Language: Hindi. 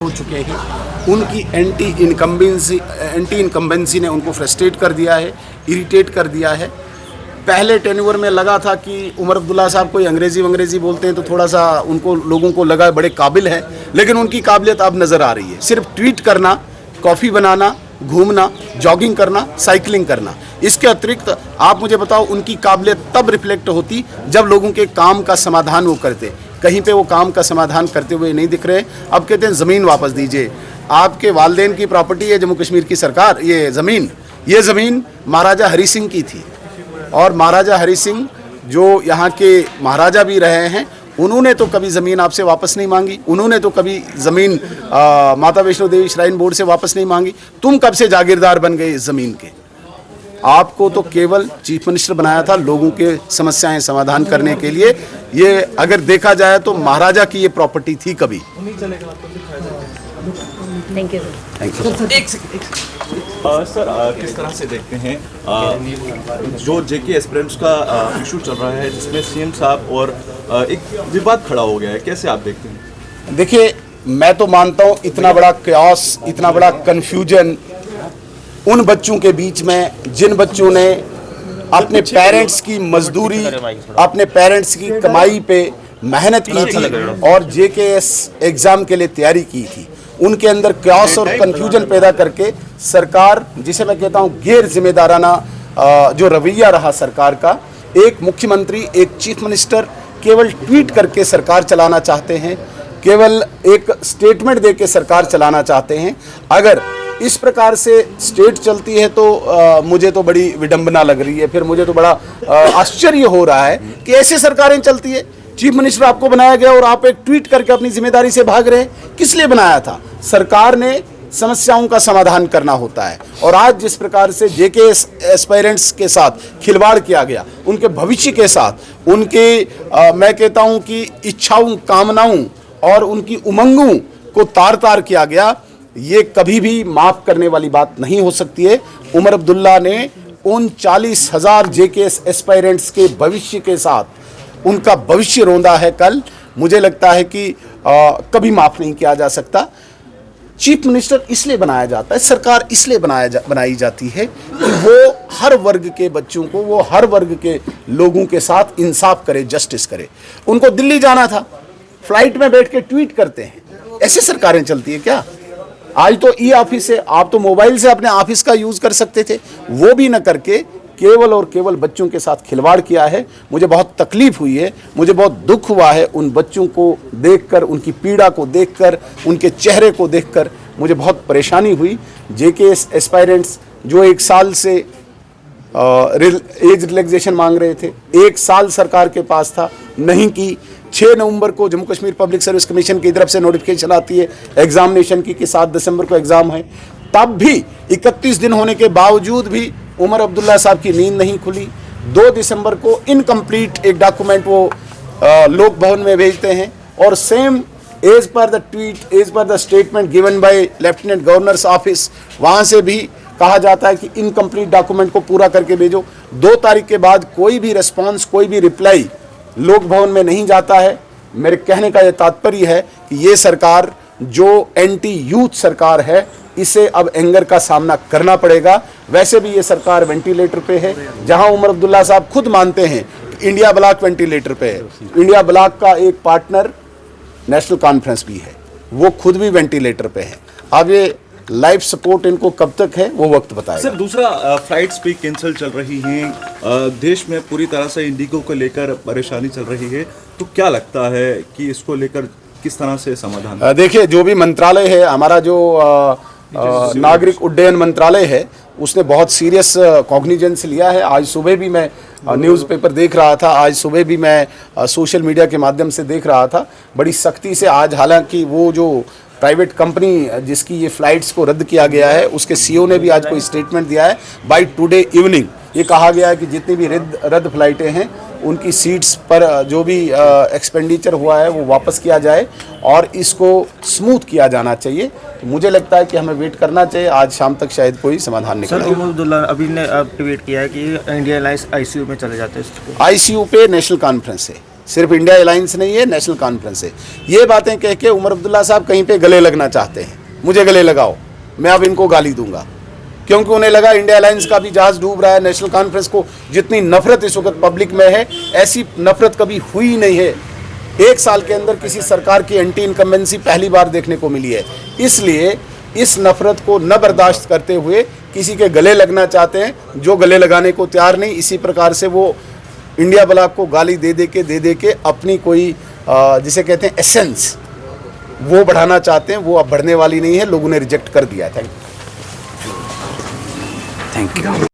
हो चुके हैं। उनकी एंटी इनकम्बेंसी ने उनको फ्रस्ट्रेट कर दिया है, इरिटेट कर दिया है। पहले टेन्योर में लगा था कि उमर अब्दुल्ला साहब कोई अंग्रेज़ी बोलते हैं तो थोड़ा सा उनको लोगों को लगा बड़े काबिल है, लेकिन उनकी काबिलियत अब नज़र आ रही है। सिर्फ ट्वीट करना, कॉफ़ी बनाना, घूमना, जॉगिंग करना, साइकिलिंग करना, इसके अतिरिक्त आप मुझे बताओ उनकी काबिलियत तब रिफ्लेक्ट होती जब लोगों के काम का समाधान वो करते। कहीं पे वो काम का समाधान करते हुए नहीं दिख रहे। अब कहते हैं ज़मीन वापस दीजिए। आपके वालिदैन की प्रॉपर्टी है जम्मू कश्मीर की सरकार, ये ज़मीन महाराजा हरी सिंह की थी, और महाराजा हरी सिंह जो यहाँ के महाराजा भी रहे हैं, उन्होंने तो कभी ज़मीन आपसे वापस नहीं मांगी। उन्होंने तो कभी ज़मीन माता वैष्णो देवी श्राइन बोर्ड से वापस नहीं मांगी। तुम कब से जागीरदार बन गए इस ज़मीन के? आपको तो केवल चीफ मिनिस्टर बनाया था लोगों के समस्याएं समाधान करने के लिए। ये अगर देखा जाए तो महाराजा की ये प्रॉपर्टी थी कभी। थैंक यू सर, किस तरह से देखते हैं जो जेके एस्पिरेंट्स का इशू चल रहा है जिसमें सीएम साहब और एक विवाद खड़ा हो गया है, कैसे आप देखते हैं? देखिए, मैं तो मानता हूँ इतना बड़ा क्यास, इतना बड़ा कन्फ्यूजन उन बच्चों के बीच में जिन बच्चों ने अपने पेरेंट्स की मजदूरी, अपने पेरेंट्स की कमाई पे मेहनत की थी और जेकेएस एग्ज़ाम के लिए तैयारी की थी, उनके अंदर क्यास और कन्फ्यूजन पैदा करके सरकार, जिसे मैं कहता हूँ गैर जिम्मेदाराना जो रवैया रहा सरकार का, एक मुख्यमंत्री, एक चीफ मिनिस्टर केवल ट्वीट करके सरकार चलाना चाहते हैं, केवल एक स्टेटमेंट दे के सरकार चलाना चाहते हैं। अगर इस प्रकार से स्टेट चलती है तो मुझे तो बड़ी विडंबना लग रही है। फिर मुझे तो बड़ा आश्चर्य हो रहा है कि ऐसे सरकारें चलती है। चीफ मिनिस्टर आपको बनाया गया और आप एक ट्वीट करके अपनी जिम्मेदारी से भाग रहे हैं। किस लिए बनाया था? सरकार ने समस्याओं का समाधान करना होता है। और आज जिस प्रकार से जेके एस्पायरेंट्स के साथ खिलवाड़ किया गया, उनके भविष्य के साथ, उनके मैं कहता हूं कि इच्छाओं, कामनाओं और उनकी उमंगों को तार किया गया, ये कभी भी माफ़ करने वाली बात नहीं हो सकती है। उमर अब्दुल्ला ने उन 40,000 जेके एस्पायरेंट्स के भविष्य के साथ उनका भविष्य रोंदा है कल। मुझे लगता है कि कभी माफ़ नहीं किया जा सकता। चीफ मिनिस्टर इसलिए बनाया जाता है, सरकार इसलिए बनाई जाती है कि वो हर वर्ग के बच्चों को, वो हर वर्ग के लोगों के साथ इंसाफ करे, जस्टिस करे। उनको दिल्ली जाना था, फ्लाइट में बैठ के ट्वीट करते हैं। ऐसे सरकारें चलती है क्या? आज तो ई ऑफिस है, आप तो मोबाइल से अपने ऑफिस का यूज़ कर सकते थे, वो भी न करके केवल और केवल बच्चों के साथ खिलवाड़ किया है। मुझे बहुत तकलीफ हुई है, मुझे बहुत दुख हुआ है उन बच्चों को देखकर, उनकी पीड़ा को देखकर, उनके चेहरे को देखकर मुझे बहुत परेशानी हुई। जेके एस्पायरेंट्स जो 1 साल से एज रिलैक्सेशन मांग रहे थे, 1 साल सरकार के पास था, नहीं की। 6 नवंबर को Jammu Kashmir public service commission की तरफ से नोटिफिकेशन आती है एग्जामिनेशन की कि 7 दिसंबर को एग्ज़ाम है। तब भी 31 दिन होने के बावजूद भी उमर अब्दुल्ला साहब की नींद नहीं खुली। 2 दिसंबर को इनकम्प्लीट एक डॉक्यूमेंट वो लोक भवन में भेजते हैं और same as per the tweet, as per the statement given by lieutenant governor's office, वहाँ से भी कहा जाता है कि इनकम्प्लीट डॉक्यूमेंट को पूरा करके भेजो। 2 तारीख के बाद कोई भी रिस्पॉन्स, कोई भी रिप्लाई लोक भवन में नहीं जाता है। मेरे कहने का यह तात्पर्य है कि ये सरकार जो एंटी यूथ सरकार है, इसे अब एंगर का सामना करना पड़ेगा। वैसे भी ये सरकार वेंटिलेटर पे है, जहां उमर अब्दुल्ला साहब खुद मानते हैं कि इंडिया ब्लॉक वेंटिलेटर पे है। इंडिया ब्लॉक का एक पार्टनर नेशनल कॉन्फ्रेंस भी है, वो खुद भी वेंटिलेटर पे है। अब ये लाइफ सपोर्ट इनको कब तक है वो वक्त बताएगा। सर, दूसरा फ्लाइट्स भी कैंसिल चल रही हैं, देश में पूरी तरह से इंडिगो को लेकर परेशानी चल रही है, तो क्या लगता है कि इसको लेकर किस तरह से समाधान? देखिए, जो भी मंत्रालय है हमारा, जो नागरिक उड्डयन मंत्रालय है, उसने बहुत सीरियस कॉग्निजेंस लिया है। आज सुबह भी मैं न्यूज़पेपर देख रहा था, आज सुबह भी मैं सोशल मीडिया के माध्यम से देख रहा था, बड़ी सख्ती से आज, हालांकि वो जो प्राइवेट कंपनी जिसकी ये फ़्लाइट्स को रद्द किया गया है, उसके सीईओ ने भी आज कोई स्टेटमेंट दिया है। बाय टुडे इवनिंग ये कहा गया है कि जितनी भी रद्द फ्लाइटें हैं, उनकी सीट्स पर जो भी एक्सपेंडिचर हुआ है वो वापस किया जाए और इसको स्मूथ किया जाना चाहिए। तो मुझे लगता है कि हमें वेट करना चाहिए, आज शाम तक शायद कोई समाधान निकले। सर, उमर अब्दुल्ला अभी ने ट्वीट किया है कि इंडियन एयरलाइंस आईसीयू में चले जाते हैं। आईसीयू पे नेशनल कॉन्फ्रेंस है, सिर्फ इंडिया अलायंस नहीं है, नेशनल कॉन्फ्रेंस है। ये बातें कह के उमर अब्दुल्ला साहब कहीं पे गले लगना चाहते हैं, मुझे गले लगाओ, मैं अब इनको गाली दूंगा, क्योंकि उन्हें लगा इंडिया अलायंस का भी जहाज डूब रहा है। नेशनल कॉन्फ्रेंस को जितनी नफरत इस वक्त पब्लिक में है, ऐसी नफरत कभी हुई नहीं है। 1 साल के अंदर किसी सरकार की एंटी इनकम्बेंसी पहली बार देखने को मिली है। इसलिए इस नफरत को न बर्दाश्त करते हुए किसी के गले लगना चाहते हैं, जो गले लगाने को तैयार नहीं। इसी प्रकार से वो इंडिया ब्लॉक को गाली दे दे के अपनी कोई जिसे कहते हैं एसेंस, वो बढ़ाना चाहते हैं। वो अब बढ़ने वाली नहीं है, लोगों ने रिजेक्ट कर दिया है। Thank you.